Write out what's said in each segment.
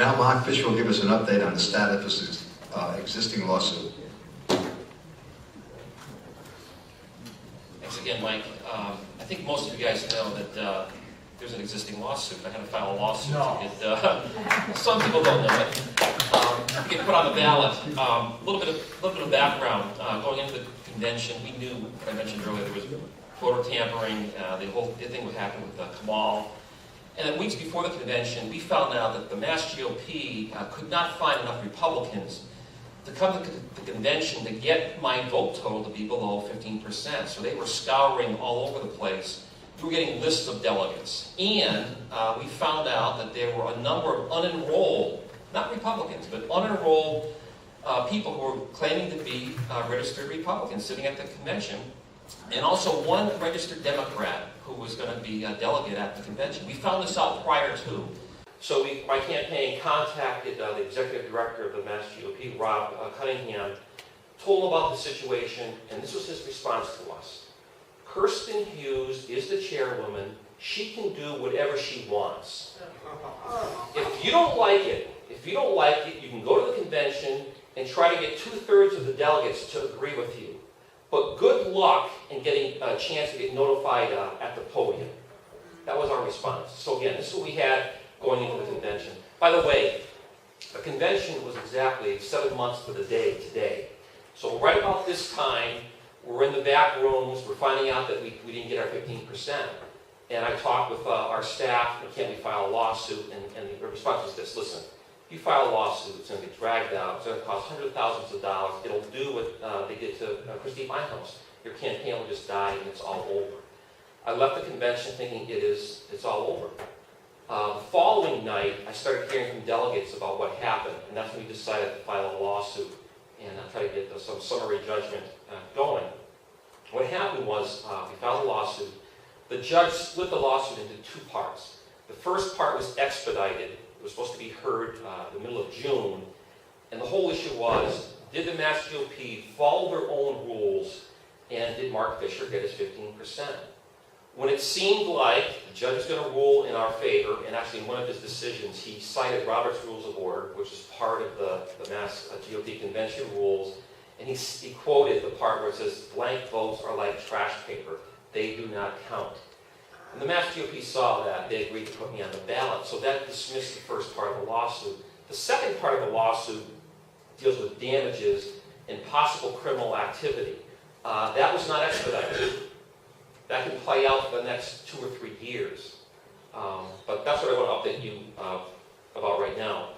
Now Mark Fisher will give us an update on the status of this existing lawsuit. Thanks again, Mike. I think most of you guys know that there's an existing lawsuit. I had to file a lawsuit to get, some people don't know it, get put on the ballot. A little bit of background. Going into the convention, we knew, what I mentioned earlier, there was voter tampering, the whole thing would happen with Kamal. And then weeks before the convention, we found out that the Mass GOP could not find enough Republicans to come to the convention to get my vote total to be below 15%. So they were scouring all over the place. We were getting lists of delegates. And we found out that there were a number of unenrolled, not Republicans, but unenrolled people who were claiming to be registered Republicans sitting at the convention. And also one registered Democrat who was going to be a delegate at the convention. We found this out prior to. So my campaign contacted the executive director of the Mass GOP, Rob Cunningham, told him about the situation, and this was his response to us. Kirsten Hughes is the chairwoman. She can do whatever she wants. If you don't like it, you can go to the convention and try to get 2/3 of the delegates to agree with you. But good luck in getting a chance to get notified at the podium. That was our response. So again, this is what we had going into the convention. By the way, the convention was exactly 7 months to the day today. So right about this time, we're in the back rooms, we're finding out that we didn't get our 15%. And I talked with our staff, and can we file a lawsuit? And the response was this: listen, if you file a lawsuit, it's going to get dragged out, it's going to cost hundreds of thousands of dollars, it'll do what they did to Christy Feinhaus. Your campaign will just die and it's all over. I left the convention thinking it's all over. The following night, I started hearing from delegates about what happened, and that's when we decided to file a lawsuit and try to get some summary judgment going. What happened was we filed a lawsuit. The judge split the lawsuit into 2 parts. The first part was expedited. It was supposed to be heard in the middle of June, and the whole issue was, did the Mass GOP follow their own rules, and did Mark Fisher get his 15%? When it seemed like the judge was going to rule in our favor, and actually in one of his decisions, he cited Robert's Rules of Order, which is part of the Mass GOP convention rules, and he quoted the part where it says, blank votes are like trash paper. They do not count. And the Mass GOP saw that. They agreed to put me on the ballot. So that dismissed the first part of the lawsuit. The second part of the lawsuit deals with damages and possible criminal activity. That was not expedited. That can play out for the next 2 or 3 years. But that's what I want to update you about right now.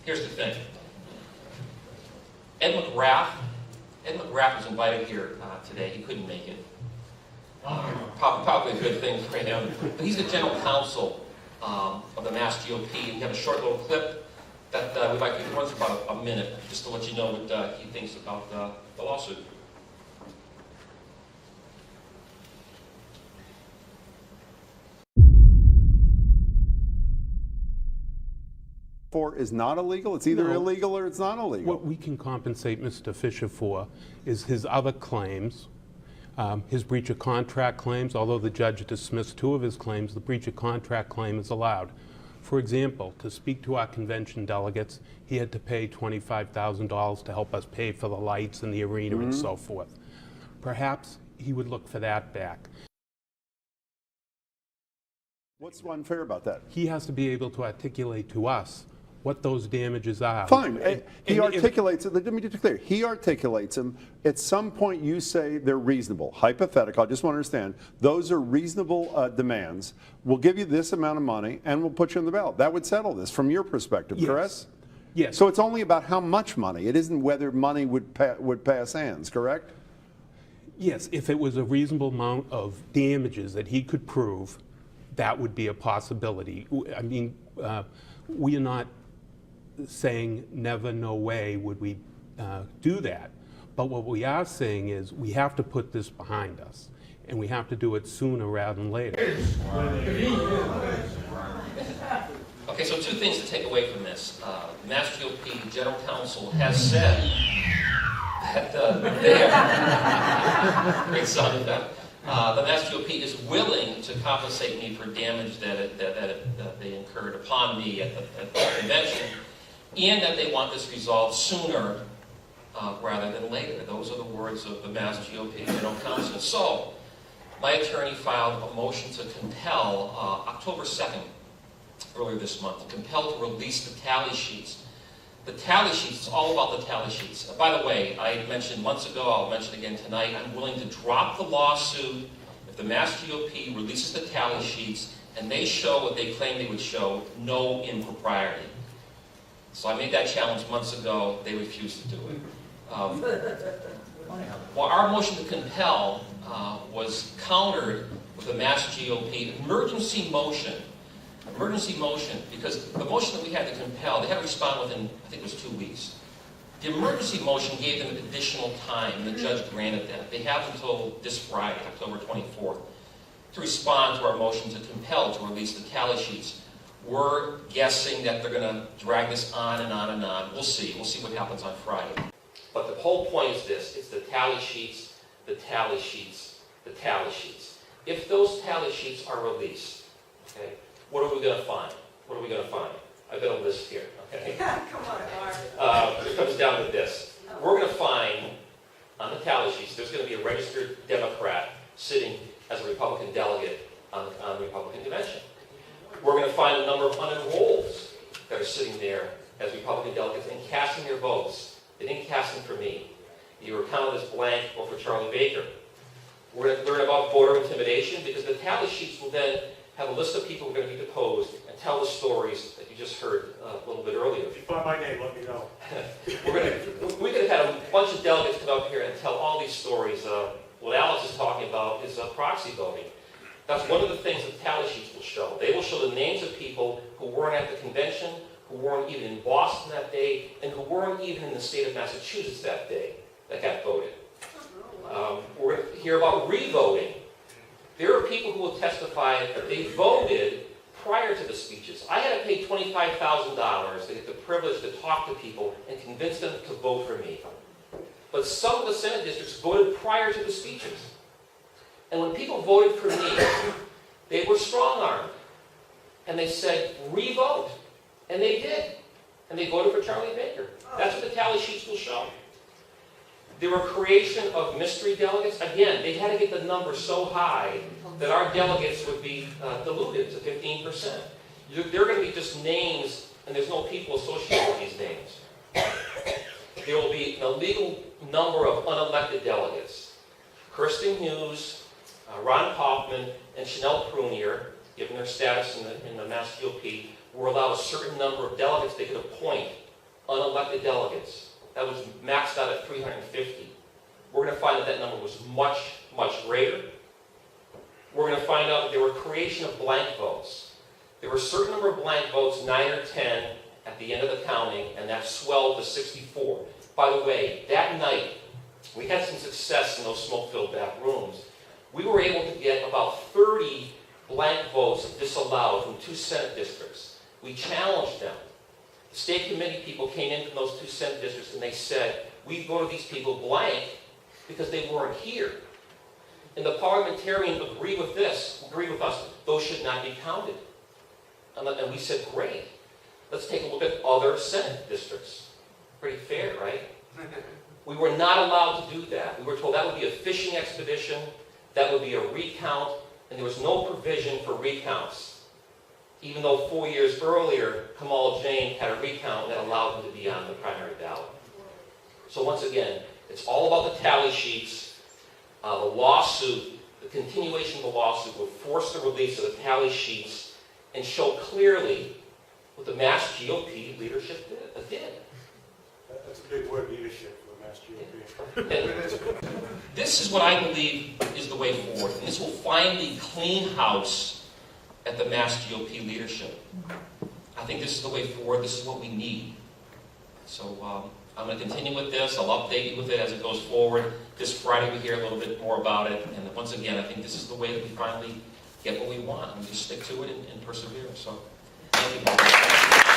Here's the thing. Ed McGrath was invited here today. He couldn't make it. Probably a good thing for him. But he's the general counsel of the Mass GOP. We have a short little clip that we'd like to run for about a minute, just to let you know what he thinks about the lawsuit. Is not illegal? It's either illegal or it's not illegal. What we can compensate Mr. Fisher for is his other claims, his breach of contract claims. Although the judge dismissed 2 of his claims, the breach of contract claim is allowed. For example, to speak to our convention delegates, he had to pay $25,000 to help us pay for the lights and the arena and so forth. Perhaps he would look for that back. What's unfair about that? He has to be able to articulate to us what those damages are. Fine. He articulates it. Let me just be clear. He articulates them. At some point, you say they're reasonable. Hypothetical. I just want to understand. Those are reasonable demands. We'll give you this amount of money, and we'll put you on the ballot. That would settle this from your perspective, correct? Yes. So it's only about how much money. It isn't whether money would pass hands, correct? Yes. If it was a reasonable amount of damages that he could prove, that would be a possibility. I mean, we are not saying never, no way would we do that. But what we are saying is we have to put this behind us, and we have to do it sooner rather than later. Okay, so 2 things to take away from this. The Mass GOP General Counsel has said that they are great son of that. the Mass GOP is willing to compensate me for damage that they incurred upon me at the convention, and that they want this resolved sooner rather than later. Those are the words of the Mass GOP General Counsel. So, my attorney filed a motion to compel, October 2nd, earlier this month, to compel to release the tally sheets. The tally sheets, it's all about the tally sheets. By the way, I mentioned months ago, I'll mention again tonight, I'm willing to drop the lawsuit if the Mass GOP releases the tally sheets and they show what they claim they would show, no impropriety. So I made that challenge months ago, they refused to do it. Well, our motion to compel was countered with a Mass GOP emergency motion. Emergency motion, because the motion that we had to compel, they had to respond within, I think it was 2 weeks. The emergency motion gave them additional time, and the judge granted that. They have until this Friday, October 24th, to respond to our motion to compel to release the tally sheets. We're guessing that they're going to drag this on and on and on. We'll see. We'll see what happens on Friday. But the whole point is this. It's the tally sheets, the tally sheets, the tally sheets. If those tally sheets are released, okay, what are we going to find? What are we going to find? I've got a list here, okay? Come on, Mark. It comes down to this. We're going to find, on the tally sheets, there's going to be a registered Democrat sitting as a Republican delegate on the Republican convention. We're going to find a number of unenrolls that are sitting there as Republican delegates and casting their votes. They didn't cast them for me. You were counted as blank or for Charlie Baker. We're going to learn about voter intimidation, because the tally sheets will then have a list of people who are going to be deposed and tell the stories that you just heard a little bit earlier. If you find my name, let me know. We could have had a bunch of delegates come up here and tell all these stories. What Alex is talking about is proxy voting. That's one of the things that tally sheets will show. They will show the names of people who weren't at the convention, who weren't even in Boston that day, and who weren't even in the state of Massachusetts that day that got voted. We're going to hear about re-voting. There are people who will testify that they voted prior to the speeches. I had to pay $25,000 to get the privilege to talk to people and convince them to vote for me. But some of the Senate districts voted prior to the speeches. And when people voted for me, they were strong-armed. And they said, re-vote. And they did. And they voted for Charlie Baker. That's what the tally sheets will show. There were creation of mystery delegates. Again, they had to get the number so high that our delegates would be diluted to 15%. They're going to be just names, and there's no people associated with these names. There will be an illegal number of unelected delegates. Kirsten Hughes, Ron Kaufman, and Chanel Prunier, given their status in the Mass GOP, were allowed a certain number of delegates they could appoint, unelected delegates. That was maxed out at 350. We're going to find that that number was much, much greater. We're going to find out that there were creation of blank votes. There were a certain number of blank votes, 9 or 10, at the end of the counting, and that swelled to 64. By the way, that night, we had some success in those smoke-filled back rooms. We were able to get about 30 blank votes disallowed from 2 Senate districts. We challenged them. The state committee people came in from those 2 Senate districts and they said, we voted these people blank because they weren't here. And the parliamentarian agreed with us, those should not be counted. And we said, great, let's take a look at other Senate districts. Pretty fair, right? We were not allowed to do that. We were told that would be a fishing expedition, that would be a recount, and there was no provision for recounts. Even though 4 years earlier, Kamal Jain had a recount that allowed him to be on the primary ballot. So once again, it's all about the tally sheets. The lawsuit, the continuation of the lawsuit will force the release of the tally sheets and show clearly what the Mass GOP leadership did. That's a big word, leadership, for the Mass GOP. This is what I believe is the way forward. And this will finally clean house at the Mass GOP leadership. I think this is the way forward. This is what we need. So I'm going to continue with this. I'll update you with it as it goes forward. This Friday we hear a little bit more about it. And once again, I think this is the way that we finally get what we want. And we just stick to it and persevere. So thank you.